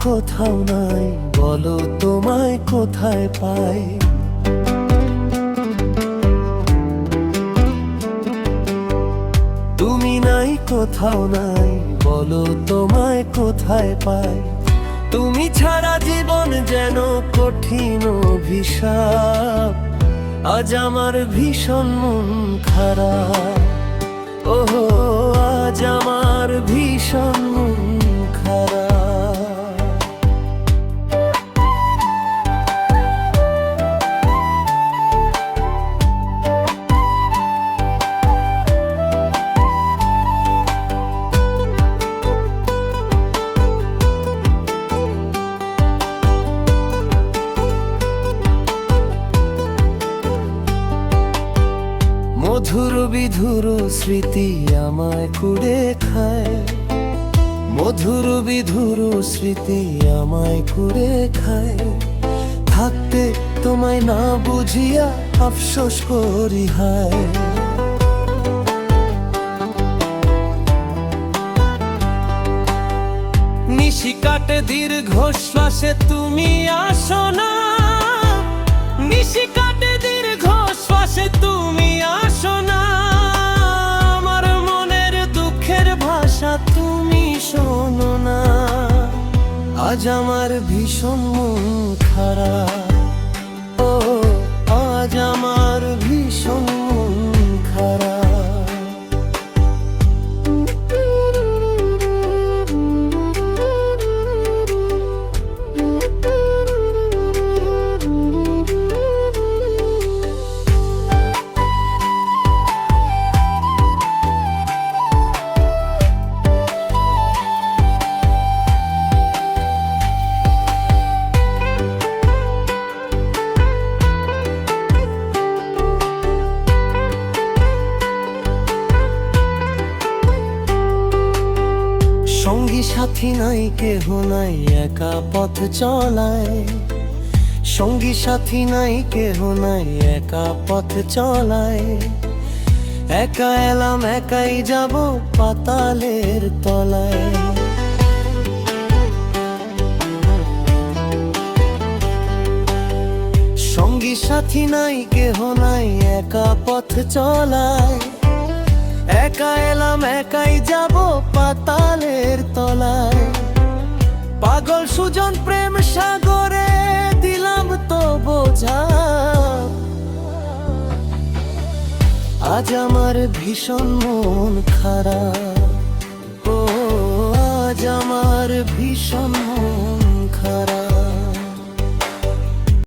কোথাও নাই, বলো তোমায় কোথায় পাই। তুমি নাই কোথাও নাই, বলো তোমায় কোথায় পাই। তুমি ছাড়া জীবন যেন কঠিন অভিশাপ, আজ আমার ভীষণ মন খারাপ। ওহো, আজ আমার ভীষণ মন খারাপ। মধুর বিধুর স্মৃতি আমায় কুড়ে খায়, মধুর বিধুর স্মৃতি আমায় কুড়ে খায়। থাকতে তোমায় না বুঝিয়া আফসোস করি হায়। নিশি কাটে দীর্ঘ শ্বাসে তুমি আসো না, নিশি কাটে দীর্ঘ শ্বাসে তুমি আসো না। আমার মনের দুঃখের ভাষা তুমি শোনো না। আজ আমার ভীষণ মন খারাপ। ও, আজ আমার ভীষণ মন খারাপ। সঙ্গী সাথী নাই, কেহ নাই, একা পথ চলায়। সঙ্গী সাথী নাই, কেহ নাই, একা পথ চলায়। একা এলাম, একাই যাব পাতালের তলায়। সঙ্গী সাথী নাই, কেহ নাই, একা পথ চলায়। একা এলাম, একাই যাব পাতালের তলায়। পাগল সুজন প্রেম সাগরে দিলাম তো বোঝা। আজ আমার ভীষণ মন খারাপ। ও, আজ আমার ভীষণ মন খারাপ।